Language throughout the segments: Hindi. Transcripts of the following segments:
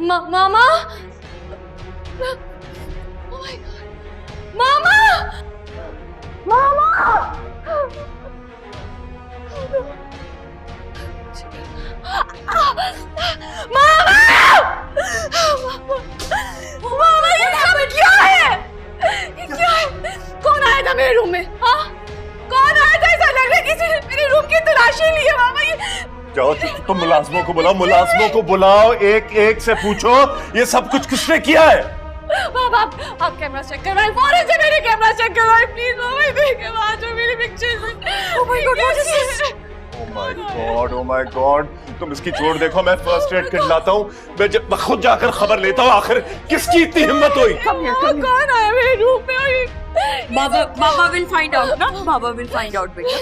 मामा, oh my God, मामा, मामा, मामा, मामा, ये सब क्या है? ये क्या है? कौन आया था मेरे रूम में? हाँ, कौन आया था? ऐसा लग रहा है किसी ने मेरे रूम की तलाशी ली है। मामा, ये जाओ तुम मुलाजिमों को बुलाओ, मुलाजिमों को बुलाओ, एक एक से पूछो ये सब कुछ किसने किया है। बाबा, आप कैमरा चेक करवाएं, फौरन से मेरे कैमरा चेक करवाएं प्लीज। मामा, देख आ जाओ मेरी pictures. Oh my God, what is this? Oh my God, oh my God, तुम इसकी चोट देखो, मैं फर्स्ट एड किट लाता हूँ, मैं खुद जाकर खबर लेता हूँ आखिर किसकी इतनी हिम्मत हुई। कौन आया मेरे रूम में? बाबा विल फाइंड आउट ना, बाबा विल फाइंड आउट बेटा।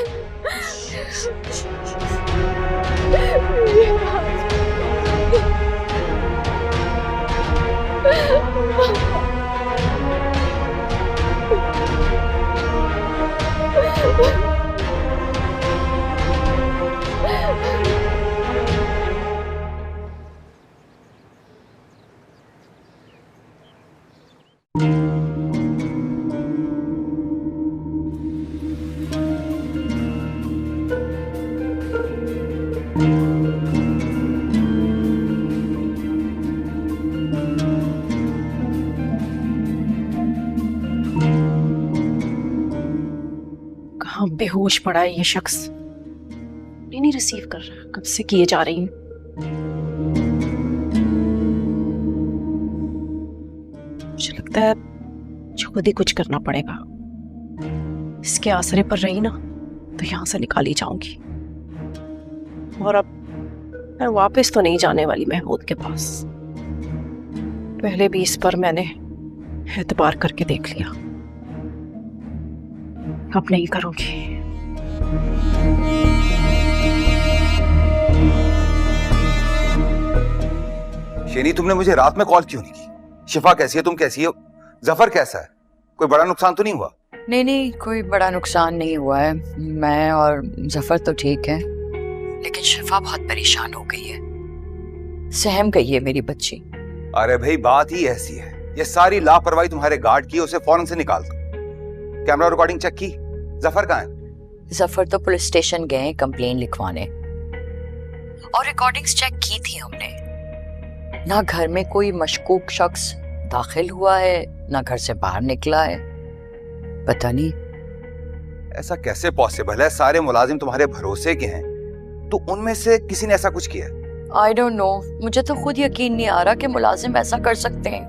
कहाँ बेहोश पड़ा है ये शख्स, नहीं रिसीव कर रहा, कब से किए जा रही हूँ। मुझे लगता है मुझे खुद ही कुछ करना पड़ेगा। इसके आसरे पर रही ना तो यहाँ से निकाली जाऊंगी। और अब मैं वापस तो नहीं जाने वाली महमूद के पास। पहले भी इस पर मैंने एतबार करके देख लिया, अब नहीं करूंगी। शेनी, तुमने मुझे रात में कॉल क्यों नहीं की? शिफा कैसी है, तुम कैसी हो, जफर कैसा है, कोई बड़ा नुकसान तो नहीं हुआ? नहीं, कोई बड़ा नुकसान नहीं हुआ है। मैं और जफर तो ठीक है, लेकिन शिफा बहुत परेशान हो गई है, सहम गई है मेरी बच्ची। अरे भाई, बात ही ऐसी है, ये सारी लापरवाही तुम्हारे गार्ड की, उसे फौरन से निकाल दो। कैमरा रिकॉर्डिंग चेक की? जफर कहाँ है? जफर तो पुलिस स्टेशन गए कंप्लेन लिखवाने, और रिकॉर्डिंग्स चेक की थी हमने। ना घर में कोई मशकूक शख्स दाखिल हुआ है, ना घर से बाहर निकला है। पता नहीं ऐसा कैसे पॉसिबल है? सारे मुलाजिम तुम्हारे भरोसे के हैं, तो उनमें से किसी ने ऐसा कुछ किया? आई डोंट नो, मुझे तो खुद यकीन नहीं आ रहा कि मुलाजिम ऐसा कर सकते हैं।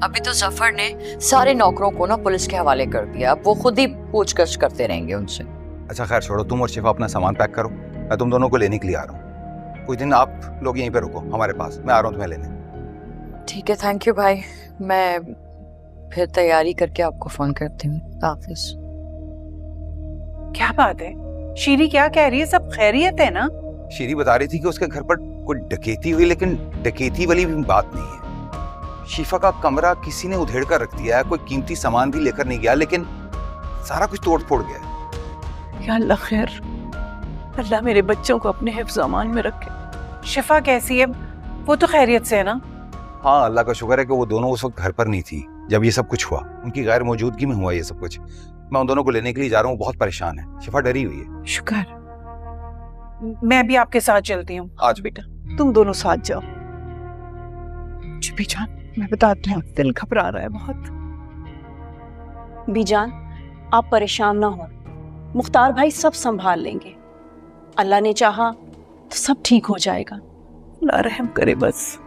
अभी तो जफर ने सारे नौकरों को ना पुलिस के हवाले कर दिया, अब वो खुद ही पूछगछ करते रहेंगे उनसे। अच्छा खैर छोड़ो, तुम और शिफा अपना सामान पैक करो, मैं तुम दोनों को लेने के लिए आ रहा हूँ। कुछ दिन आप लोग यहीं पे रुको हमारे पास, मैं आ रहा हूँ तुम्हें लेने। ठीक है, थैंक यू भाई, मैं फिर तैयारी करके आपको फोन करती हूँ। हाफिज। क्या बात है शीरी, क्या कह रही है? सब खैरियत है ना? शीरी बता रही थी कि उसके घर पर कोई डकैती हुई, लेकिन डकैती वाली भी बात नहीं है। शिफा का कमरा किसी ने उधेड़ कर रख दिया है, कोई कीमती सामान भी लेकर नहीं गया, लेकिन सारा कुछ तोड़ फोड़ गया है। या अल्लाह खैर, अल्लाह मेरे बच्चों को अपने हिफ्ज़ अमान में रखे। शिफा कैसी है? वो तो खैरियत से है ना? हाँ, अल्लाह का शुक्र है कि वो दोनों उस वक्त घर पर नहीं थी जब ये सब कुछ हुआ, उनकी गैर मौजूदगी में हुआ ये सब कुछ। मैं उन दोनों को लेने के लिए जा रहा हूँ, बहुत परेशान है। शिफा डरी हुई है। शुक्र, मैं भी आपके साथ चलती हूँ। आज बेटा तुम दोनों साथ जाओ। जान, मैं बताती हूँ, दिल घबरा रहा है बहुत। बीजान, आप परेशान ना हो, मुख्तार भाई सब संभाल लेंगे। अल्लाह ने चाहा तो सब ठीक हो जाएगा। अल्लाह रहम करे बस।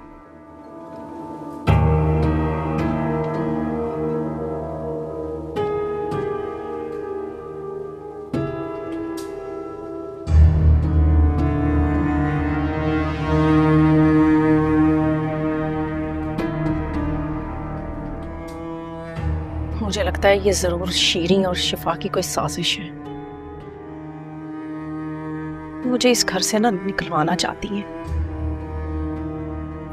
मुझे लगता है ये जरूर शीरी और शिफा की कोई साजिश है। मुझे इस घर से ना निकलवाना चाहती है,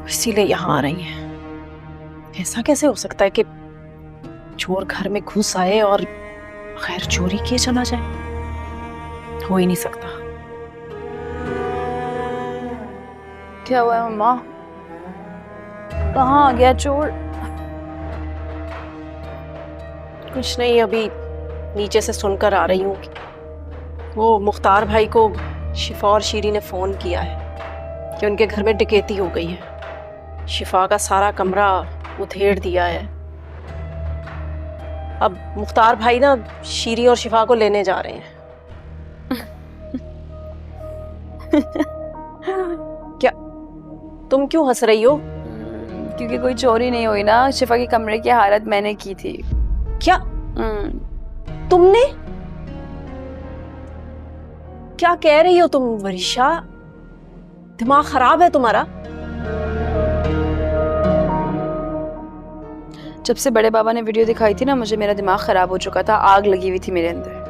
इसीलिए यहाँ आ रही है। ऐसा कैसे हो सकता है कि चोर घर में घुस आए और खैर चोरी किए चला जाए? हो ही नहीं सकता। क्या हुआ है मम्मा? कहाँ आ गया चोर? कुछ नहीं, अभी नीचे से सुनकर आ रही हूँ वो मुख्तार भाई को शिफा और शीरी ने फ़ोन किया है कि उनके घर में डकैती हो गई है। शिफा का सारा कमरा उधेड़ दिया है। अब मुख्तार भाई ना शीरी और शिफा को लेने जा रहे हैं। क्या तुम क्यों हंस रही हो? क्योंकि कोई चोरी नहीं हुई ना, शिफा के कमरे की हालत मैंने की थी। क्या तुमने? क्या कह रही हो तुम वरीशा? दिमाग खराब है तुम्हारा? जब से बड़े बाबा ने वीडियो दिखाई थी ना, मुझे मेरा दिमाग खराब हो चुका था, आग लगी हुई थी मेरे अंदर।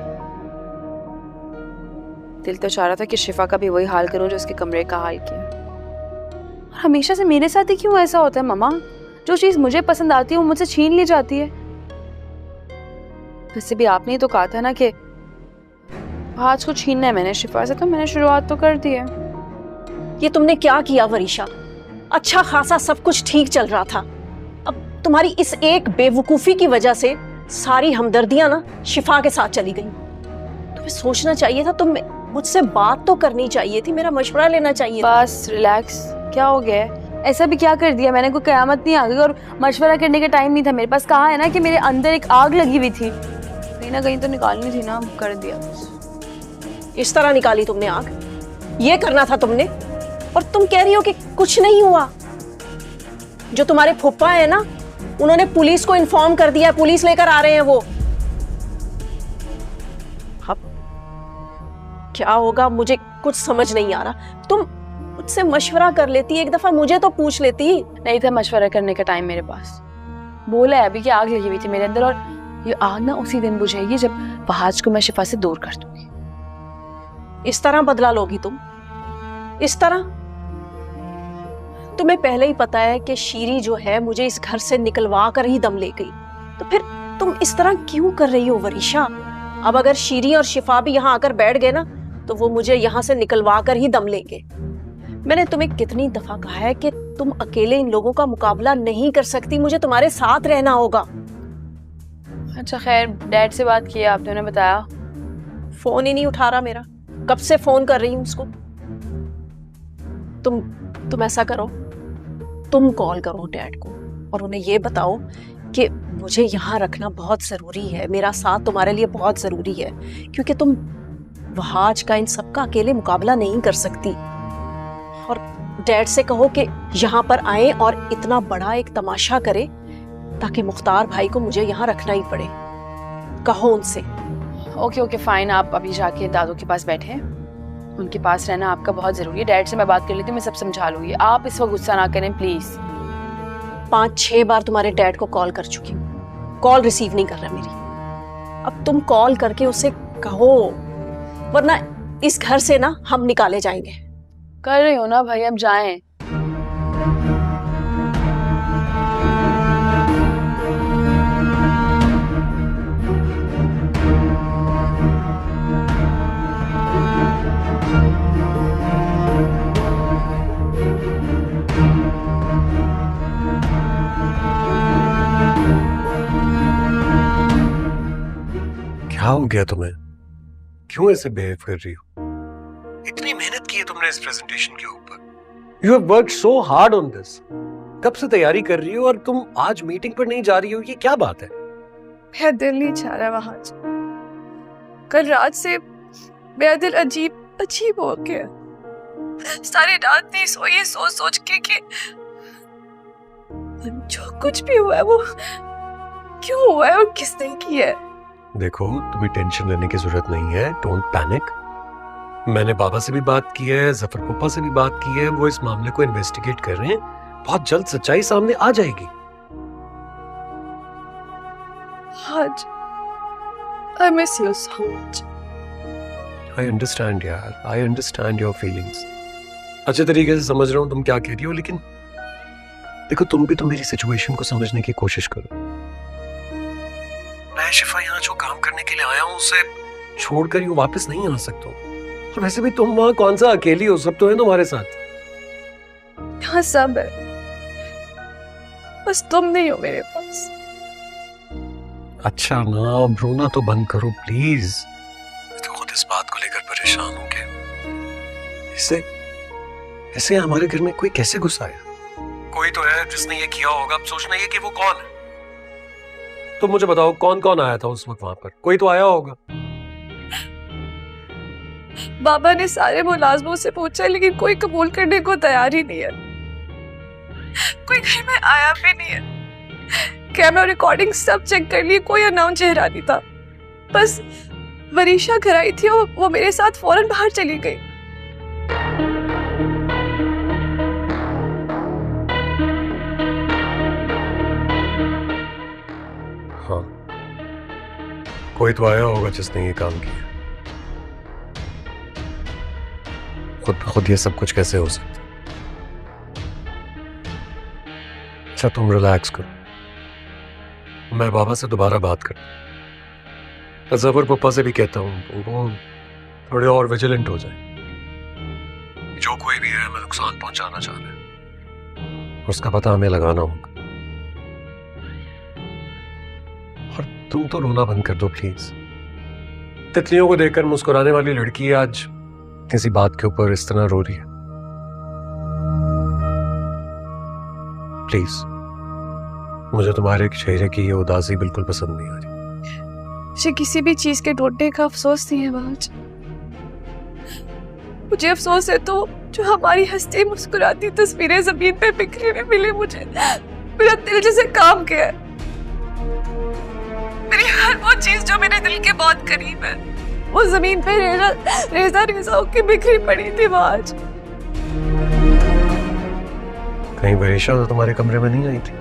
दिल तो चाह रहा था कि शिफा का भी वही हाल करूं जो उसके कमरे का हाल किया। और हमेशा से मेरे साथ ही क्यों ऐसा होता है मम्मा? जो चीज मुझे पसंद आती है वो मुझसे छीन ली जाती है। वैसे भी आपने ही तो कहा था ना कि आज को छीनना है मैंने शिफा से, तो मैंने शुरुआत तो कर दी है। ये तुमने क्या किया वरीशा? अच्छा खासा सब कुछ ठीक चल रहा था, अब तुम्हारी इस एक बेवकूफी की वजह से सारी हमदर्दियां ना शिफा के साथ चली गई। तुम्हें सोचना चाहिए था, तुम मुझसे बात तो करनी चाहिए थी, मेरा मशवरा लेना चाहिए। बस रिलैक्स, क्या हो गया है? ऐसा भी क्या कर दिया मैंने? कोई कयामत नहीं आ गई और मशवरा करने का टाइम नहीं था मेरे पास। कहा है ना कि मेरे अंदर एक आग लगी हुई थी, कहीं ना कहीं तो निकालनी थी ना, कर दिया। इस तरह निकाली तुमने आग? ये करना था तुमने? और तुम कह रही हो कि कुछ नहीं हुआ? जो तुम्हारे फूफा है ना, उन्होंने पुलिस को इन्फॉर्म कर दिया, पुलिस लेकर आ रहे हैं वो। अब क्या होगा मुझे कुछ समझ नहीं आ रहा। तुम मुझसे मशवरा कर लेती, एक दफा मुझे तो पूछ लेती। नहीं था मशवरा करने का टाइम मेरे पास। बोला है अभी कि आग लगी हुई थी मेरे अंदर, और ये आग ना उसी दिन बुझेगी जब फहाज को मैं शिफा से दूर कर दूंगी। इस तरह बदला लोगी तुम? इस तरह? तुम्हें पहले ही पता है कि शीरी जो है मुझे इस घर से निकलवा कर ही दम ले गई, तो फिर तुम इस तरह क्यों कर रही हो वरीशा? अब अगर शीरी और शिफा भी यहाँ आकर बैठ गए ना, तो वो मुझे यहाँ से निकलवा कर ही दम लेंगे। मैंने तुम्हें कितनी दफा कहा है कि तुम अकेले इन लोगों का मुकाबला नहीं कर सकती, मुझे तुम्हारे साथ रहना होगा। अच्छा खैर, डैड से बात की आपने? उन्हें बताया? फोन ही नहीं उठा रहा मेरा, कब से फोन कर रही हूं उसको। तुम ऐसा करो, तुम कॉल करो डैड को और उन्हें ये बताओ कि मुझे यहाँ रखना बहुत जरूरी है, मेरा साथ तुम्हारे लिए बहुत जरूरी है, क्योंकि तुम वहाज का इन सबका अकेले मुकाबला नहीं कर सकती। और डैड से कहो कि यहाँ पर आए और इतना बड़ा एक तमाशा करे ताकि मुख्तार भाई को मुझे यहाँ रखना ही पड़े। कहो उनसे। ओके ओके फाइन, आप अभी जाके दादू के पास बैठे, उनके पास रहना आपका बहुत जरूरी है। डैड से मैं बात कर लेती हूँ, मैं सब समझा लूंगी। आप इस वक्त गुस्सा ना करें प्लीज। 5-6 बार तुम्हारे डैड को कॉल कर चुकी हूँ, कॉल रिसीव नहीं कर रहा मेरी। अब तुम कॉल करके उसे कहो, वरना इस घर से ना हम निकाले जाएंगे। कर रही हो ना भाई, अब जाएं। क्या हो गया तुम्हें? क्यों ऐसे बिहेव कर रही हो? इतनी मेहनत की है तुमने इस प्रेजेंटेशन के ऊपर। You have worked so hard on this. कब से तैयारी कर रही हो और तुम आज मीटिंग पर नहीं जा रही हो, ये क्या बात है? मेरा दिल नहीं चाह रहा वहां। कल रात से मेरा दिल अजीब अजीब हो गया। सारी रात नहीं सोई है सोच सोच के कि जो कुछ भी हुआ है वो क्यों हुआ है और किसने किया है। देखो, तुम्हें टेंशन लेने की जरूरत नहीं है, डोंट पैनिक। मैंने बाबा से भी बात की है, जफर पप्पा से भी बात की है, वो इस मामले को इन्वेस्टिगेट कर रहे हैं। बहुत जल्द सच्चाई सामने आ जाएगी। आज I miss you so much. I understand यार, I understand your feelings. अच्छे तरीके से समझ रहा हूँ तुम क्या कह रही हो, लेकिन देखो तुम भी तो मेरी सिचुएशन को समझने की कोशिश करो। मैं शिफा यहाँ जो काम करने के लिए आया हूँ उसे छोड़कर यूँ वापस नहीं आ सकता हूँ। और वैसे भी तुम वहाँ कौन सा अकेली हो, सब तो है तुम्हारे साथ। यहाँ सब है, बस तुम नहीं हो मेरे पास। अच्छा ना, अब रोना तो बंद करो प्लीज। मैं तो खुद इस बात को लेकर परेशान हूं कि ऐसे हमारे घर में कोई कैसे घुस आया? कोई तो है जिसने ये किया होगा। अब सोचना ये कि वो कौन है। तो मुझे बताओ कौन कौन आया था उस वक्त वहां पर? कोई तो आया होगा। बाबा ने सारे मुलाजमों से पूछा लेकिन कोई कबूल करने को तैयार ही नहीं है। कोई घर में आया भी नहीं है। कैमरा रिकॉर्डिंग सब चेक कर लिए, कोई अननोन चेहरा नहीं था। बस वरीशा घर आई थी और वो मेरे साथ फौरन बाहर चली गई। हाँ, कोई तो आया होगा जिसने ये काम किया। खुद ब खुद ये सब कुछ कैसे हो सकता? अच्छा तुम रिलैक्स करो, मैं बाबा से दोबारा बात करता। जबर पप्पा से भी कहता हूँ वो थोड़े और विजिलेंट हो जाए। जो कोई भी है हमें नुकसान पहुंचाना चाह रहा है, उसका पता हमें लगाना होगा। और तुम तो रोना बंद कर दो प्लीज। तितलियों को देखकर मुस्कुराने वाली लड़की आज किसी बात के ऊपर इस तरह रो रही है। प्लीज, मुझे तुम्हारे चेहरे की ये उदासी बिल्कुल पसंद नहीं आ रही। मुझे किसी भी चीज के टूटने का अफसोस नहीं है बाज। मुझे अफसोस है तो जो हमारी हंसती मुस्कुराती तस्वीरें जमीन पे बिखरी हुई मिली मुझे। मेरा दिल जैसे काम किया है। मेरी हर वो चीज जो मेरे दिल के बहुत करीब है वो जमीन पे रेजा रेजा होके बिखरी पड़ी थी आज। कहीं वरीशा तो तुम्हारे कमरे में नहीं आई थी?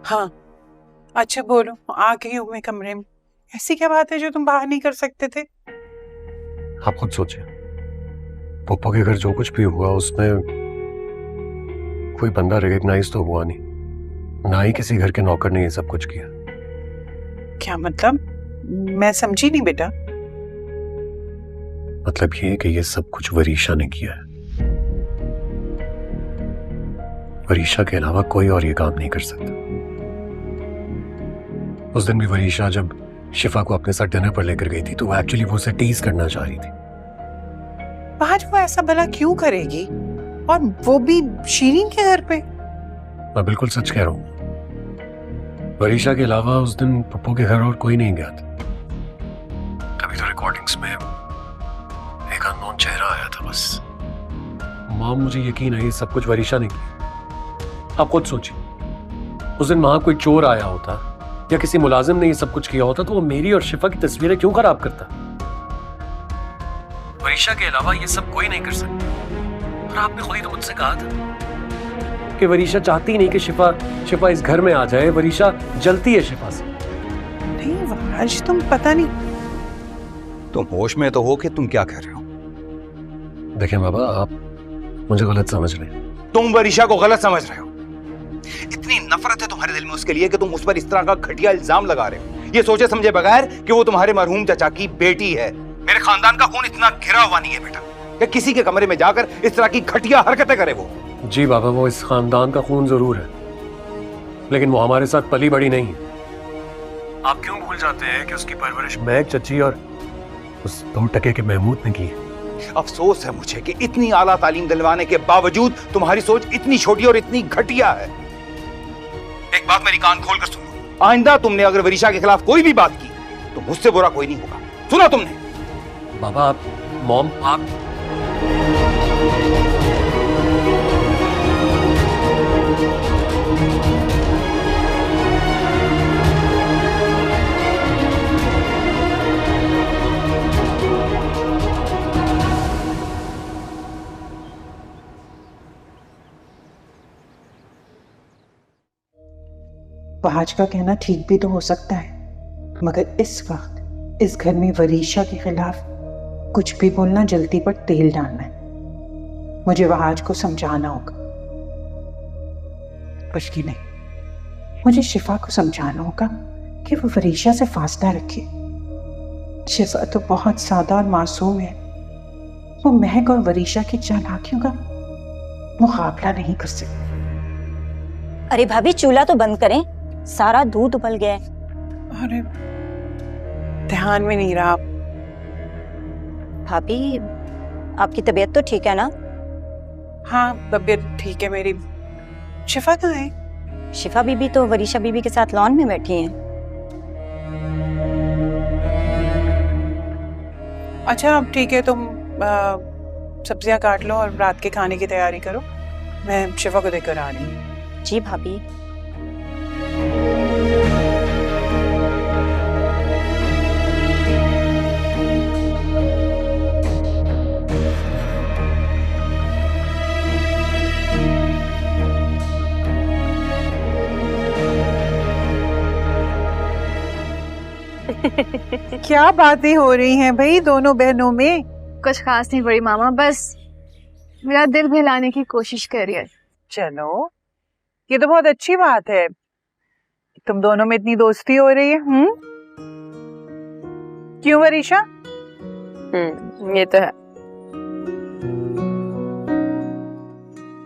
हाँ, अच्छा बोलो, आ गई हूँ मैं कमरे में। ऐसी क्या बात है जो तुम बाहर नहीं कर सकते थे? आप खुद सोचिए, पप्पा के घर जो कुछ भी हुआ उसमें कोई बंदा रिकॉग्नाइज तो हुआ नहीं, ना ही किसी घर के नौकर ने ये सब कुछ किया। क्या मतलब? मैं समझी नहीं बेटा। मतलब ये कि ये सब कुछ वरीशा ने किया है। वरीशा के अलावा कोई और ये काम नहीं कर सकता। उस दिन भी वरीशा जब शिफा को अपने साथ डिनर पर लेकर गई थी तो वो एक्चुअली वो उसे टीज करना चाह रही थी। आज वो ऐसा भला क्यों करेगी, और वो भी शीरीन के घर पे? मैं बिल्कुल सच कह रहा हूँ। वरीशा के अलावा उस दिन पप्पू के घर और कोई नहीं गया था। तभी तो रिकॉर्डिंग्स में एक अननोन चेहरा आया था बस। मां, मुझे यकीन है ये सब कुछ वरीशा ने किया। आप खुद सोचिए, उस दिन वहां कोई चोर आया होता या किसी मुलाजिम ने ये सब कुछ किया होता तो वो मेरी और शिफा की तस्वीरें क्यों खराब करता? वरीशा के अलावा ये सब कोई नहीं कर सकता। और आपने खुद ही तो मुझसे कहा था कि वरीशा चाहती नहीं कि शिफा इस घर में आ जाए। वरीशा जलती है शिफा से। नहीं आज तुम पता नहीं। तुम होश में तो हो कि तुम क्या कह रहे हो? देखें बाबा, आप मुझे गलत समझ रहे हैं। तुम वरीशा को गलत समझ रहे हो। इतनी नफरत है तुम्हारे दिल में उसके लिए कि तुम उस पर इस तरह का घटिया इल्जाम लगा रहे हो, ये सोचे समझे बगैर कि वो तुम्हारे मरहूम चाचा की बेटी है। मेरे खानदान का खून इतना घिरा हुआ नहीं है बेटा कि किसी के कमरे में जाकर इस तरह की घटिया हरकतें करे वो। जी बाबा, वो इस खानदान का खून जरूर है, लेकिन वो हमारे साथ पली बड़ी नहीं है। आप क्यों भूल जाते हैं कि उसकी परवरिश महक चची और उस 2 टके के महमूद ने की है। अफसोस है मुझे कि इतनी आला तालीम दिलवाने के बावजूद तुम्हारी सोच इतनी छोटी और इतनी घटिया है। एक बात मेरी कान खोल कर सुन लो, आइंदा तुमने अगर वरीशा के खिलाफ कोई भी बात की तो मुझसे बुरा कोई नहीं होगा। सुना तुमने? बाबा, आप मॉम, आप वहाज का कहना ठीक भी तो हो सकता है, मगर इस वक्त इस घर में वरीशा के खिलाफ कुछ भी बोलना जल्दी पर तेल डालना है। मुझे वहाज को समझाना होगा, बल्कि नहीं, मुझे शिफा को समझाना होगा कि वो वरीशा से फासला रखे। शिफा तो बहुत सादा और मासूम है, वो महक और वरीशा की चालाकियों का मुकाबला नहीं कर सकती। अरे भाभी चूल्हा तो बंद करें, सारा दूध उबल गया है। अरे ध्यान में नहीं रहा। भाभी आपकी तबीयत तो ठीक है ना? हाँ तबीयत ठीक है मेरी। शिफा कहाँ है? शिफा बीबी तो वरीशा बीबी के साथ लॉन में बैठी हैं। अच्छा अब ठीक है, तुम सब्जियां काट लो और रात के खाने की तैयारी करो, मैं शिफा को देकर आ रही हूँ। जी भाभी। क्या बातें हो रही हैं भाई दोनों बहनों में? कुछ खास नहीं बड़ी मामा, बस मेरा दिल बहलाने की कोशिश कर रही है। चलो ये तो बहुत अच्छी बात है, तुम दोनों में इतनी दोस्ती हो रही है। क्यों वरीशा? ये तो है।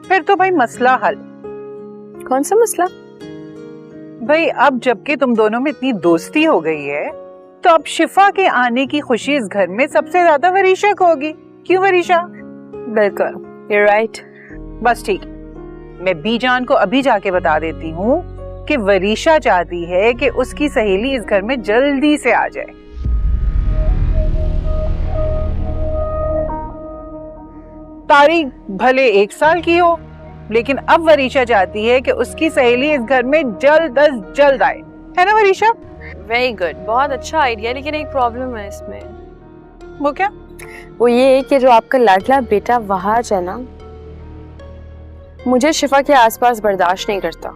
फिर तो भाई मसला हल। कौन सा मसला? भाई अब जबकि तुम दोनों में इतनी दोस्ती हो गई है, तो अब शिफा के आने की खुशी इस घर में सबसे ज्यादा वरीशा को होगी। क्यों वरीशा? बिल्कुल, you're right। बस ठीक, मैं बीजान को अभी जाके बता देती हूँ कि वरीशा चाहती है कि उसकी सहेली इस घर में जल्दी से आ जाए। तारीख भले 1 साल की हो, लेकिन अब वरीशा चाहती है कि उसकी सहेली इस घर में जल्द अज जल्द आए, है ना वरीशा? वेरी गुड, बहुत अच्छा आइडिया, लेकिन एक प्रॉब्लम है इसमें। वो क्या? वो ये है कि जो आपका लाडला बेटा वहाज है ना, मुझे शिफा के आसपास बर्दाश्त नहीं करता।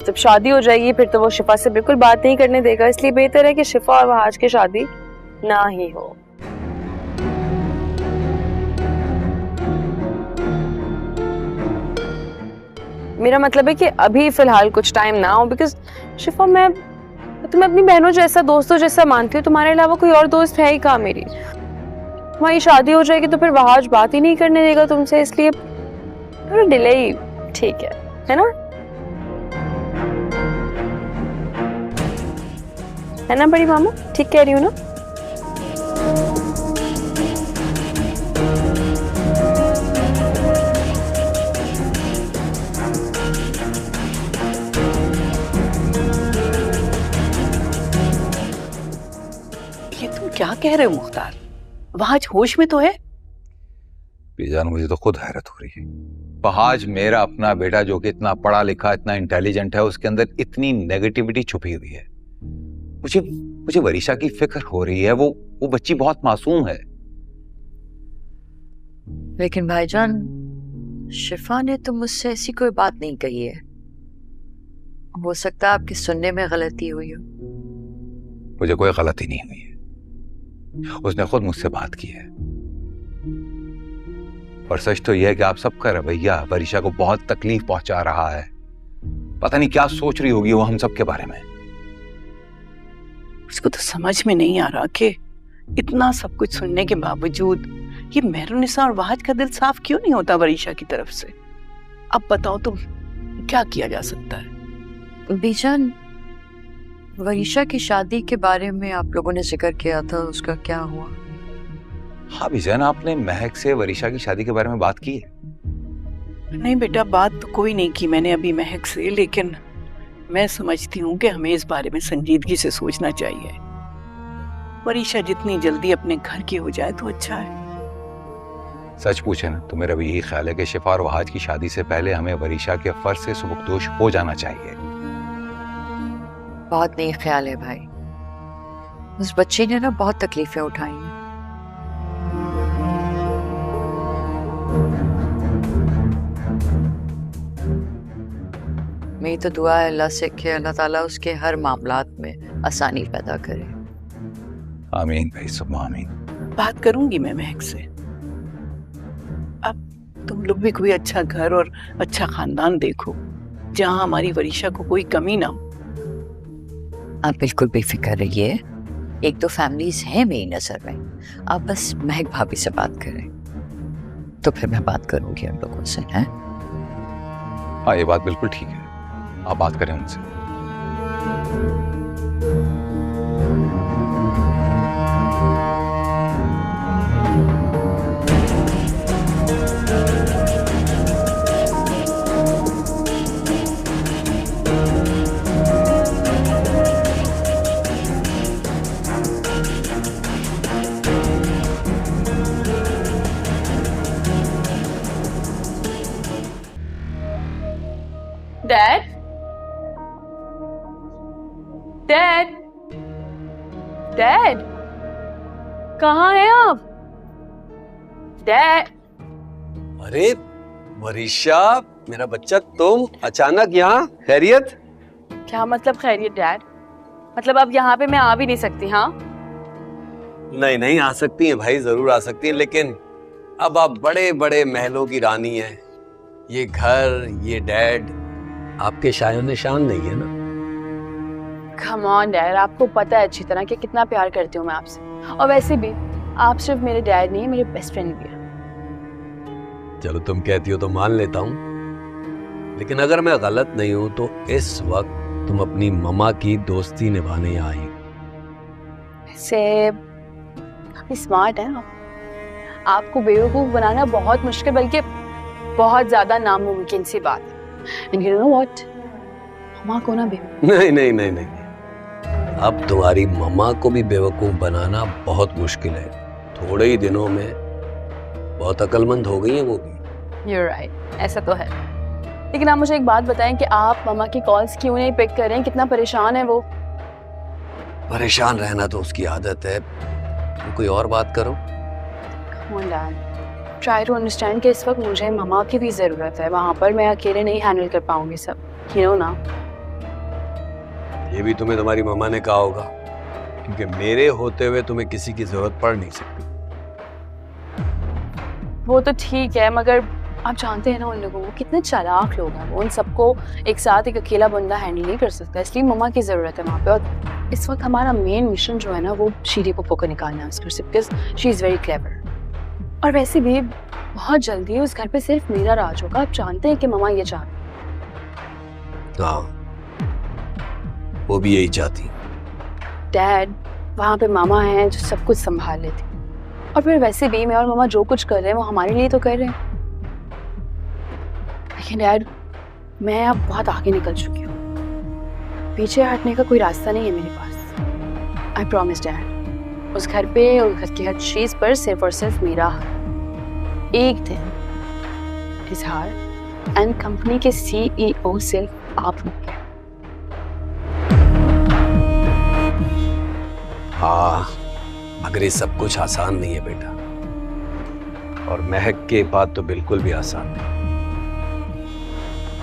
जब शादी हो जाएगी फिर तो वो शिफा से बिल्कुल बात नहीं करने देगा, इसलिए बेहतर है कि शिफा और वहाज की शादी ना ही हो। मेरा मतलब है कि अभी फिलहाल कुछ टाइम ना हो, बिकॉज शिफा मैं तुम्हें अपनी बहनों जैसा, दोस्तों जैसा मानती हूँ, तुम्हारे अलावा कोई और दोस्त है ही कहाँ मेरी। तुम्हारी शादी हो जाएगी तो फिर वहाज बात ही नहीं करने देगा तुमसे, इसलिए थोड़ा डिले ही ठीक है ना? है ना बड़ी मामा? ठीक कह रही हूँ ना? ये तुम क्या कह रहे हो मुख्तार? वहाज होश में तो है? बीजान मुझे तो खुद हैरत हो रही है। वहाज मेरा अपना बेटा जो कि इतना पढ़ा लिखा, इतना इंटेलिजेंट है, उसके अंदर इतनी नेगेटिविटी छुपी हुई है। मुझे वरीशा की फिक्र हो रही है। वो बच्ची बहुत मासूम है। लेकिन भाईजान, शिफा ने तो मुझसे ऐसी कोई बात नहीं कही है। हो सकता है आपके सुनने में गलती हुई हो। मुझे कोई गलती नहीं हुई है, उसने खुद मुझसे बात की है। और सच तो यह है कि आप सबका रवैया वरीशा को बहुत तकलीफ पहुंचा रहा है। पता नहीं क्या सोच रही होगी वो हम सब के बारे में। उसको तो समझ में नहीं आ रहा कि इतना सब कुछ सुनने के बावजूद ये मेहरुनिसा और वहाज का दिल साफ क्यों नहीं होता वरीशा की तरफ से। अब बताओ तुम, क्या किया जा सकता है? बीजान, वरीशा की शादी के बारे में आप लोगों ने जिक्र किया था, उसका क्या हुआ? हाँ बीजान, आपने महक से वरीशा की शादी के बारे में बात की है? नहीं बेटा, बात तो कोई नहीं की मैंने अभी महक से, लेकिन मैं समझती हूँ कि हमें इस बारे में संजीदगी से सोचना चाहिए। वरीशा जितनी जल्दी अपने घर की हो जाए तो अच्छा है। सच पूछे ना तो मेरा भी यही ख्याल है कि शिफा और वहाज की शादी से पहले हमें वरीशा के फर्ज से सुबुकदोश हो जाना चाहिए। बहुत नेक ख्याल है भाई। उस बच्ची ने ना बहुत तकलीफें उठाई हैं। मेरी तो दुआ है अल्लाह से कि अल्लाह ताला उसके हर मामलात में आसानी पैदा करे। आमीन भाई, सुबह आमीन। बात करूंगी मैं महक से। अब तुम लोग भी कोई अच्छा घर और अच्छा खानदान देखो जहां हमारी वरीशा को कोई कमी ना हो। आप बिल्कुल बेफिक्र रहिए, एक दो फैमिलीज हैं मेरी नजर में, आप बस महक भाभी से बात करें तो फिर मैं बात करूंगी उन लोगों से। हैं? हाँ, ये बात बिल्कुल ठीक है, आप बात करें उनसे। डैड, डैड, डैड, कहाँ हैं आप? डैड। अरे वरीशा, मेरा बच्चा, तुम अचानक यहाँ? खैरियत? क्या मतलब खैरियत डैड? मतलब अब यहाँ पे मैं आ भी नहीं सकती? हाँ नहीं नहीं, आ सकती हैं भाई, जरूर आ सकती हैं, लेकिन अब आप बड़े बड़े महलों की रानी हैं। ये घर, ये डैड आपके शायो निशान नहीं है ना। कम ऑन डैड, आपको पता है अच्छी तरह कि कितना प्यार करती हूँ मैं आपसे। और वैसे भी आप सिर्फ मेरे डैड नहीं, मेरे बेस्ट फ्रेंड भी हैं। चलो तुम कहती हो तो मान लेता हूँ, लेकिन अगर मैं गलत नहीं हूं तो इस वक्त तुम अपनी ममा की दोस्ती निभाने यहाँ आई। वैसे काफी स्मार्ट है आप। आपको बेवकूफ बनाना बहुत मुश्किल बल्कि बहुत ज्यादा नामुमकिन सी बात है। And you know what? मम्मा को ना बेवकूफ। नहीं नहीं नहीं नहीं, अब तुम्हारी मम्मा को भी बेवकूफ बनाना बहुत मुश्किल है। थोड़े ही दिनों में बहुत अक्लमंद हो गई है वो भी। You're right, ऐसा तो है। लेकिन आप मुझे एक बात बताएं कि आप मम्मा की कॉल्स क्यों नहीं पिक कर रहे हैं? कितना परेशान है वो। परेशान रहना तो उसकी आदत है, तुम कोई और बात करो। Come on, Dad. Try to understand कि इस वक्त मुझे मम्मा की भी जरूरत है। वहाँ पर मैं अकेले नहीं हैंडल कर पाऊंगी सब, you know ना। ये भी तुम्हें तुम्हारी मम्मा ने कहा होगा, क्योंकि मेरे होते हुए तुम्हें किसी की जरूरत पड़ नहीं सकती। वो तो ठीक है, मगर आप जानते हैं ना उन लोगों को, कितने चालाक लोग हैं वो। उन सबको एक साथ एक अकेला बंदा हैंडल नहीं कर सकता, इसलिए मम्मा की ज़रूरत है वहाँ पे। और इस वक्त हमारा मेन मिशन जो है ना, वो शीरी पप्पो को निकालना है उस घर से, because she is very clever. और वैसे भी बहुत जल्दी उस घर पे सिर्फ मेरा राज होगा। आप जानते हैं कि मम्मा ये चाहती। हाँ, वो भी यही चाहती। डैड, वहाँ पे मामा हैं जो सब कुछ संभाल लेते, और फिर वैसे भी मैं और मम्मा जो कुछ कर रहे हैं वो हमारे लिए तो कर रहे हैं। लेकिन डैड, मैं अब बहुत आगे निकल चुकी हूँ, पीछे हटने का कोई रास्ता नहीं है मेरे पास। आई प्रॉमिस डैड, उस घर पे और घर की हर चीज पर सिर्फ और सिर्फ मेरा हक। एक दिन इजहार एंड कंपनी के CEO सिर्फ आप होंगे। हाँ, मगर ये सब कुछ आसान नहीं है बेटा, और महक के बात तो बिल्कुल भी आसान नहीं।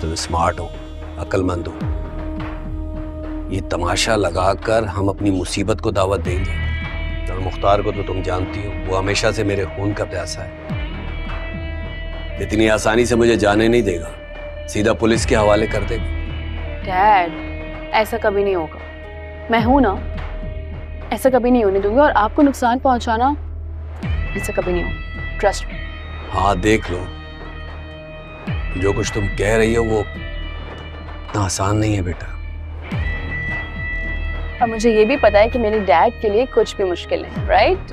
तुम स्मार्ट हो, अक्लमंद हो, ये तमाशा लगाकर हम अपनी मुसीबत को दावत देंगे। और मुख्तार को तो तुम जानती हो, वो हमेशा से मेरे खून का प्यासा है। इतनी आसानी से मुझे जाने नहीं देगा, सीधा पुलिस के हवाले कर देगा। डैड, ऐसा कभी नहीं होगा। मैं हूं ना, ऐसा कभी नहीं होने दूंगी। और आपको नुकसान पहुंचाना ऐसा कभी नहीं होगा, ट्रस्ट मी। हाँ, देख लो, जो कुछ तुम कह रही हो वो इतना आसान नहीं है बेटा। और मुझे ये भी पता है कि मेरे डैड के लिए कुछ भी मुश्किल है, राइट?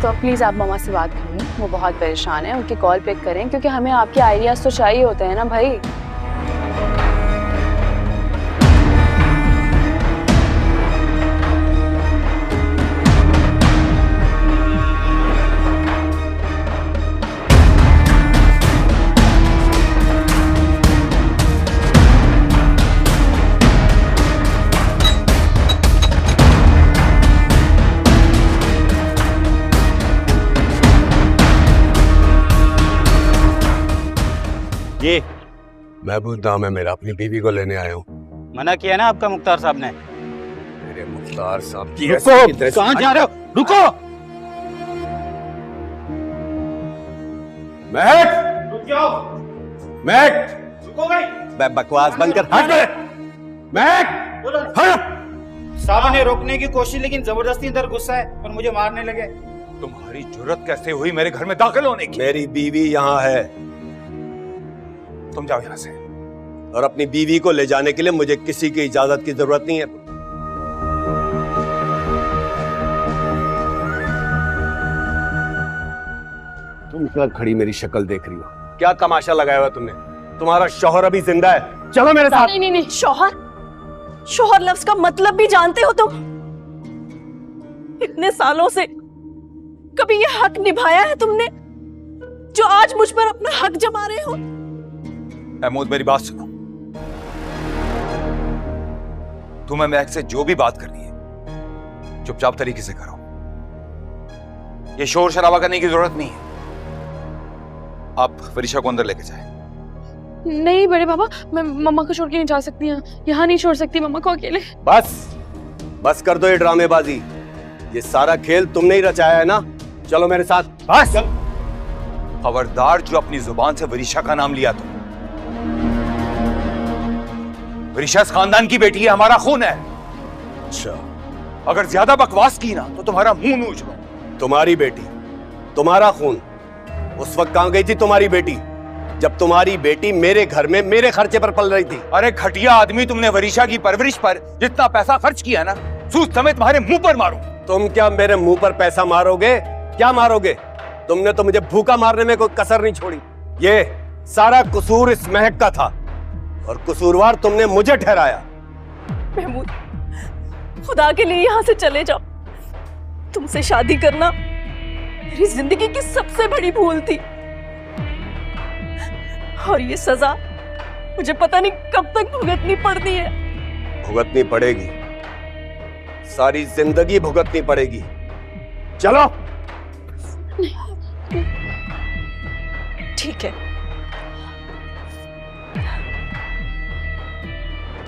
तो प्लीज आप मम्मा से बात करें, वो बहुत परेशान है, उनकी कॉल पिक करें, क्योंकि हमें आपके आइडियाज तो चाहिए होते हैं ना भाई। जी महबूब नाम है मेरा, अपनी बीवी को लेने आया हूँ। मना किया ना आपका मुख्तार साहब ने। मेरे मुख्तार साहब की रुको, कहाँ जा रहे हो? रुको। महक, रुक जाओ। महक, रुको भाई। बकवास बंद कर, हट गए। महक, हट। साहब ने रोकने की कोशिश लेकिन जबरदस्ती अंदर गुस्सा है और मुझे मारने लगे। तुम्हारी जुर्रत कैसे हुई मेरे घर में दाखिल होने की? मेरी बीवी यहाँ है तुम जाओ यहाँ से। और अपनी बीवी को ले जाने के लिए मुझे किसी की इजाजत की जरूरत नहीं है। तुम क्या खड़ी मेरी शक्ल देख रही हो? क्या तमाशा लगाया हुआ तुमने? तुम्हारा शौहर अभी जिंदा है, चलो मेरे साथ। नहीं नहीं नहीं, शौहर, शौहर लफ्ज का मतलब भी जानते हो तुम? इतने सालों से कभी ये हक निभाया है तुमने जो आज मुझ पर अपना हक जमा रहे हो? महमूद मेरी बात सुनो। तुम्हें महक से जो भी बात करनी है चुपचाप तरीके से करो। ये शोर शराबा करने की जरूरत नहीं है। आप फरीशा को अंदर लेके जाए। नहीं बड़े बाबा, मैं मम्मा को छोड़ के नहीं जा सकती, यहाँ नहीं छोड़ सकती मम्मा को अकेले। बस बस कर दो ये ड्रामेबाजी। ये सारा खेल तुमने ही रचाया है ना? चलो मेरे साथ। बस खबरदार जो अपनी जुबान से वरीशा का नाम लिया। तुम वरीशा इस खानदान की बेटी है, हमारा खून है। अच्छा, अगर ज्यादा बकवास की ना तो तुम्हारा मुंह नोच लो। तुम्हारी बेटी, तुम्हारा खून। उस वक्त कहां गई थी तुम्हारी बेटी जब तुम्हारी बेटी मेरे घर में मेरे खर्चे पर पल रही थी? अरे घटिया आदमी, तुमने वरीशा की परवरिश पर जितना पैसा खर्च किया ना, सूद समेत तुम्हारे मुंह पर मारूं। तुम क्या मेरे मुंह पर पैसा मारोगे? क्या मारोगे? तुमने तो मुझे भूखा मारने में कोई कसर नहीं छोड़ी। ये सारा कसूर इस महक का था और कसूरवार तुमने मुझे ठहराया। महमूद, खुदा के लिए यहाँ से चले जाओ। तुमसे शादी करना मेरी जिंदगी की सबसे बड़ी भूल थी और ये सजा मुझे पता नहीं कब तक भुगतनी पड़ती है। भुगतनी पड़ेगी, सारी जिंदगी भुगतनी पड़ेगी। चलो। ठीक है,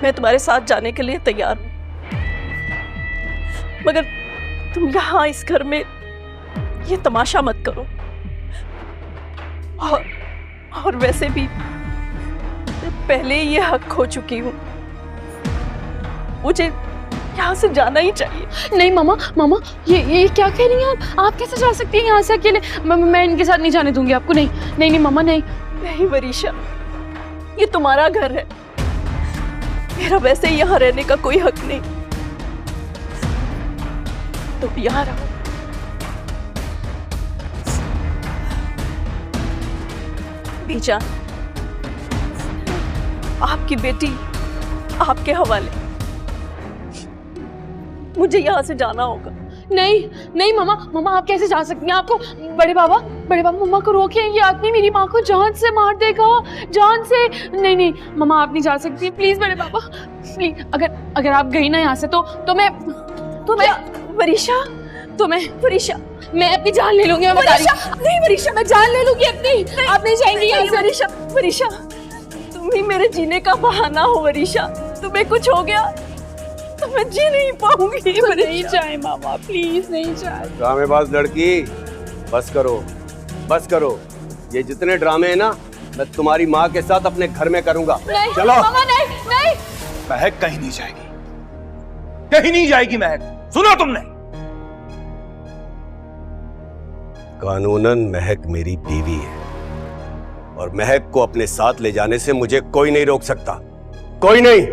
मैं तुम्हारे साथ जाने के लिए तैयार हूं, मगर तुम यहां इस घर में ये तमाशा मत करो। और वैसे भी मैं पहले ये हक खो चुकी हूं, मुझे यहाँ से जाना ही चाहिए। नहीं मामा, मामा ये क्या कह रही हैं आप कैसे जा सकती हैं यहाँ से अकेले? मैं इनके साथ नहीं जाने दूंगी आपको। नहीं नहीं नहीं मामा, नहीं नहीं वरीशा, ये तुम्हारा घर है, मेरा वैसे ही यहाँ रहने का कोई हक नहीं। तुम यहाँ रहो। बीजा, आपकी बेटी आपके हवाले। मुझे यहाँ से जाना होगा। नहीं नहीं मामा, मामा आप कैसे जा सकती हैं? आपको बड़े बाबा मम्मा को रोकिए, ये आदमी मेरी माँ को जान से मार देगा, जान से। नहीं नहीं मामा, आप नहीं जा सकती, प्लीज बड़े बाबा प्लीज। अगर आप गई ना यहाँ से तो मैं वरीशा, वरीशा मैं अपनी जान ले लूंगी। मैं बता रही हूँ। नहीं वरीशा, मैं जान ले लूंगी अपनी। आप नहीं जाएंगी यहाँ से। वरीशा, वरीशा, तुम ही मेरे जीने का बहाना हो वरीशा। तुम्हें कुछ हो गया तो मैं जी नहीं पाऊंगी। नहीं जाए मामा, प्लीज नहीं जाए। ड्रामेबाज लड़की, बस करो, बस करो। ये जितने ड्रामे हैं ना, मैं तुम्हारी माँ के साथ अपने घर में करूंगा। नहीं, चलो। मामा नहीं नहीं। महक कहीं नहीं जाएगी, कहीं नहीं जाएगी महक। सुना तुमने? कानूनन महक मेरी बीवी है और महक को अपने साथ ले जाने से मुझे कोई नहीं रोक सकता, कोई नहीं।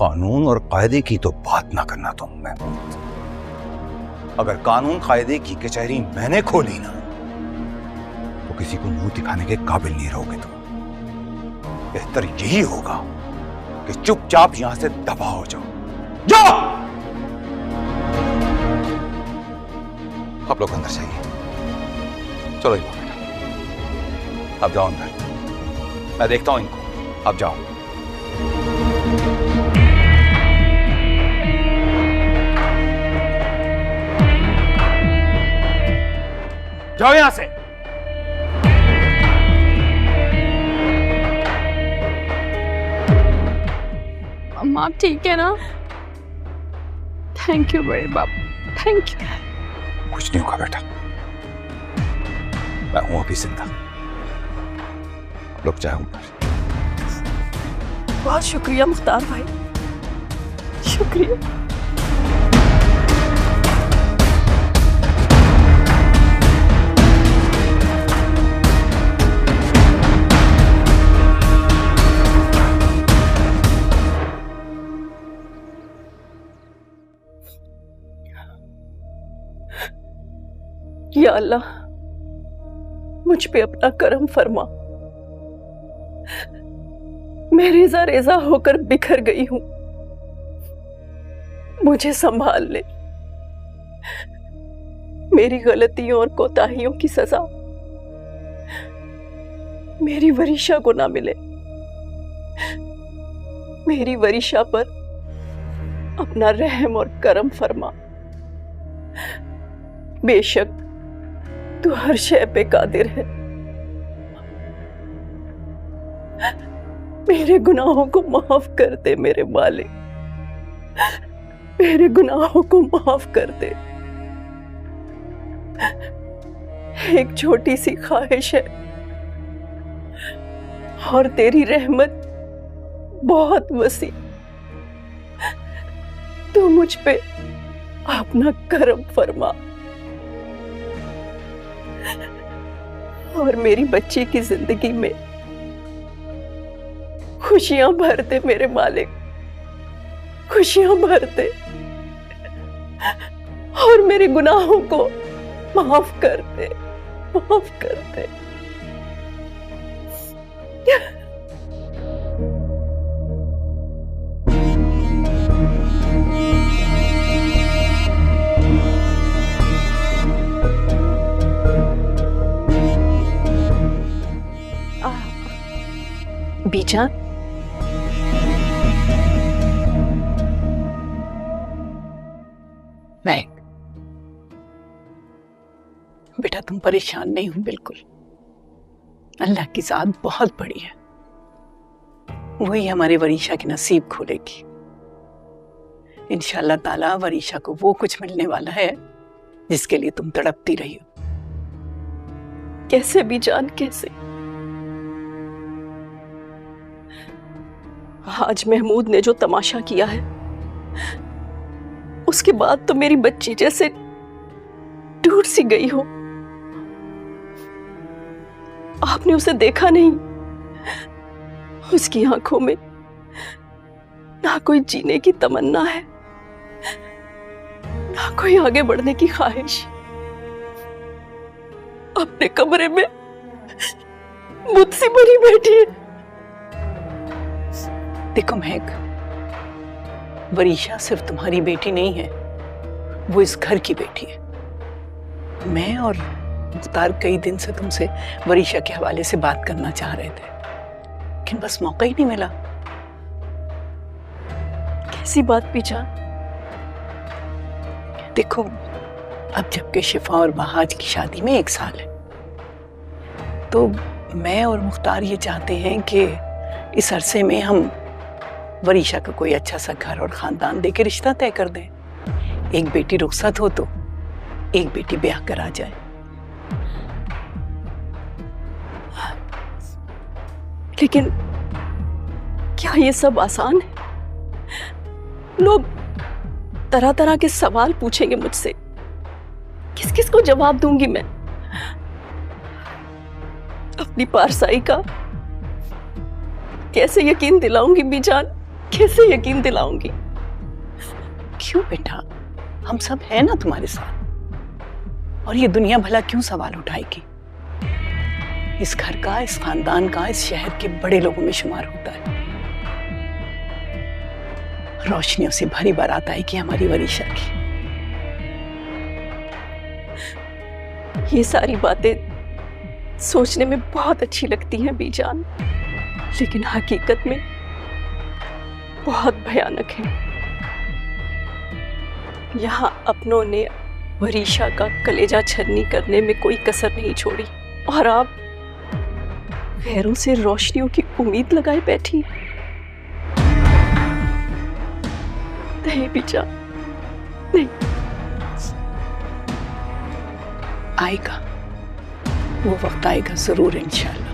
कानून और कायदे की तो बात ना करना तुम महमूद। अगर कानून कायदे की कचहरी मैंने खोली ना तो किसी को मुंह दिखाने के काबिल नहीं रहोगे तुम। बेहतर यही होगा कि चुपचाप यहां से दफा हो जाओ। जाओ। आप लोग अंदर जाइए। चलो बेटा, अब जाओ अंदर, मैं देखता हूं इनको। अब जाओ। जाओ यहां से। अम्मा आप ठीक है ना? थैंक यू बड़े बाबू, थैंक यू। कुछ नहीं होगा बेटा, मैं हूं अभी जिंदा। लोग चाहे ऊपर। बहुत शुक्रिया मुख्तार भाई, शुक्रिया। या अल्लाह मुझ पे अपना करम फरमा। मैं रेजा रेजा होकर बिखर गई हूं, मुझे संभाल ले। मेरी गलतियों और कोताहियों की सजा मेरी वरीशा को ना मिले। मेरी वरीशा पर अपना रहम और करम फरमा। बेशक तू हर शय पे कादिर है। मेरे गुनाहों को माफ कर दे मेरे मालिक, मेरे गुनाहों को माफ कर दे। एक छोटी सी ख्वाहिश है और तेरी रहमत बहुत वसी। तू मुझ पे अपना करम फरमा और मेरी बच्ची की जिंदगी में खुशियां भर दे मेरे मालिक, खुशियां भर दे और मेरे गुनाहों को माफ कर दे, माफ कर दे। बीजा, महक, बेटा तुम परेशान नहीं हो बिल्कुल। अल्लाह की ज़ात बहुत बड़ी है, वही हमारे वरीशा के नसीब खोलेगी। इंशाअल्लाह ताला वरीशा को वो कुछ मिलने वाला है जिसके लिए तुम तड़पती रही हो। कैसे बीजान, कैसे? आज महमूद ने जो तमाशा किया है उसके बाद तो मेरी बच्ची जैसे टूट सी गई हो। आपने उसे देखा नहीं? उसकी आंखों में ना कोई जीने की तमन्ना है, ना कोई आगे बढ़ने की ख्वाहिश। अपने कमरे में मुझसे भरी बैठी है। देखो महक, वरीशा सिर्फ तुम्हारी बेटी नहीं है, वो इस घर की बेटी है। मैं और मुख्तार कई दिन से तुमसे वरीशा के हवाले से बात करना चाह रहे थे, लेकिन बस मौका ही नहीं मिला। कैसी बात बीजा? देखो, अब जबकि शिफा और बहाज की शादी में 1 साल है, तो मैं और मुख्तार ये चाहते हैं कि इस अरसे में हम वरीशा का कोई अच्छा सा घर और खानदान देके रिश्ता तय कर दें। एक बेटी रुखसत हो तो एक बेटी ब्याह करा जाए। लेकिन क्या ये सब आसान है? लोग तरह तरह के सवाल पूछेंगे मुझसे, किस किस को जवाब दूंगी मैं? अपनी पारसाई का कैसे यकीन दिलाऊंगी बीजान, कैसे यकीन दिलाऊंगी? क्यों बेटा, हम सब हैं ना तुम्हारे साथ। और ये दुनिया भला क्यों सवाल उठाएगी? इस घर का, इस खानदान का, इस शहर के बड़े लोगों में शुमार होता है। रोशनियों से भरी बारात आएगी हमारी वरीशा की। ये सारी बातें सोचने में बहुत अच्छी लगती हैं बीजान, लेकिन हकीकत में बहुत भयानक है। यहाँ अपनों ने वरीशा का कलेजा छलनी करने में कोई कसर नहीं छोड़ी, और आप गैरों से रोशनियों की उम्मीद लगाए बैठी। नहीं बीजा, नहीं। आएगा, वो वक्त आएगा जरूर इंशाल्लाह।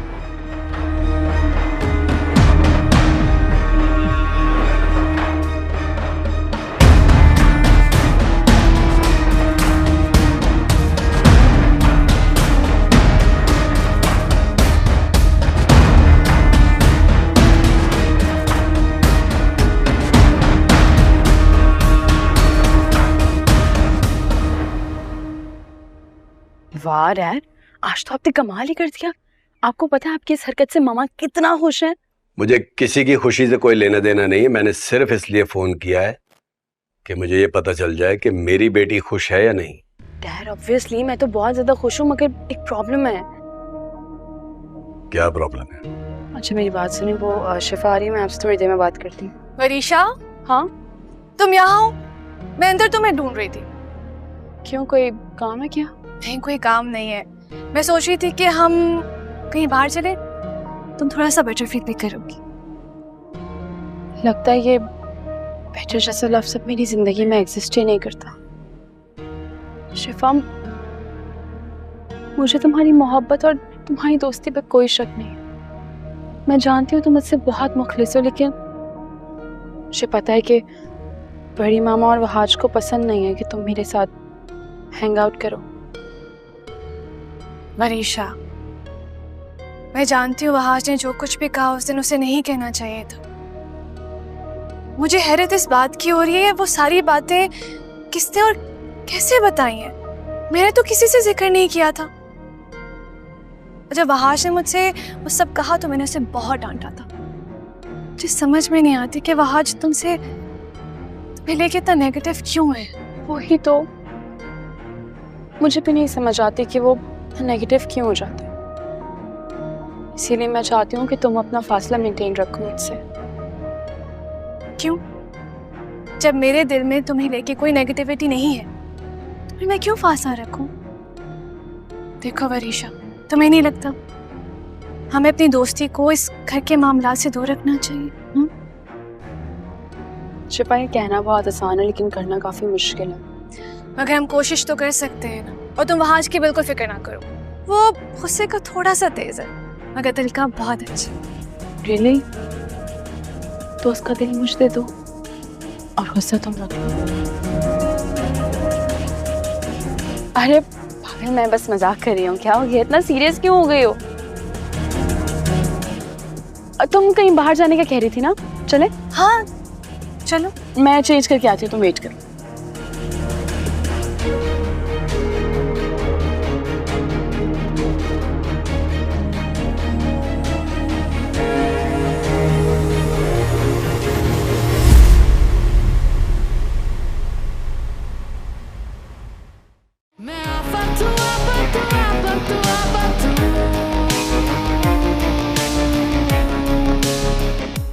वाह यार, आज तो आपने कमाल ही कर दिया। आपको पता है आपकी इस हरकत से मामा कितना खुश है। मुझे किसी की खुशी से कोई लेना देना नहीं है। मैंने सिर्फ इसलिए फोन किया है कि मुझे ये पता चल जाए कि मेरी बेटी खुश है या नहीं। डैड ऑब्वियसली मैं तो बहुत ज्यादा खुश हूँ, मगर एक प्रॉब्लम है। क्या प्रॉब्लम है? अच्छा मेरी बात सुनिए, वो शिफा आ रही है, मैं आपसे थोड़ी देर में बात करती हूँ। वरीशा, हाँ तुम यहाँ हो? मैं अंदर तुम्हें ढूंढ रही थी। क्यों, कोई काम है क्या? नहीं, कोई काम नहीं है। मैं सोच रही थी कि हम कहीं बाहर चले, तुम थोड़ा सा बेटर फील भी करोगी। लगता है ये बेटर जैसा लफ्ज़ अब मेरी जिंदगी में एग्जिस्ट ही नहीं करता। शिफा, मुझे तुम्हारी मोहब्बत और तुम्हारी दोस्ती पर कोई शक नहीं है। मैं जानती हूँ तुम मुझसे बहुत मुखलिस हो, लेकिन मुझे पता है कि बड़ी मामा और वहाज को पसंद नहीं है कि तुम मेरे साथ हैंग आउट करो। वरीशा, मैं जानती हूँ वहाज ने जो कुछ भी कहा उस दिन उसे नहीं कहना चाहिए था। मुझे हैरत इस बात की हो रही है, वो सारी बातें किसने और कैसे बताई हैं? मैंने तो किसी से जिक्र नहीं किया था। जब वहाज ने मुझसे वो सब कहा तो मैंने उसे बहुत डांटा था। मुझे समझ में नहीं आती कि वहाज तुमसे तुम्हें लेके इतना नेगेटिव क्यों है। वही तो मुझे भी नहीं समझ आती कि वो नेगेटिव क्यों हो जाते हैं। इसीलिए मैं चाहती हूँ कि तुम अपना फासला मेंटेन रखो मुझसे। क्यों? जब मेरे दिल में तुम्हें लेके कोई नेगेटिविटी नहीं है तो मैं क्यों फासला रखूं? देखो वरीशा, तुम्हें नहीं लगता हमें अपनी दोस्ती को इस घर के मामलात से दूर रखना चाहिए? शिफा, ये कहना बहुत आसान है लेकिन करना काफी मुश्किल है। मगर हम कोशिश तो कर सकते हैं ना। और तुम वहाज की बिल्कुल फिक्र ना करो, वो गुस्से का थोड़ा सा तेज है मगर दिल का बहुत अच्छा। रियली? तो उसका दिल मुझ दे दो और गुस्सा तुम रख लो। अरे भाभी, मैं बस मजाक कर रही हूँ। क्या हो गया, इतना सीरियस क्यों हो गई हो? तुम कहीं बाहर जाने का कह रही थी ना, चले? हाँ चलो, मैं चेंज करके आती हूँ, तुम वेट करो।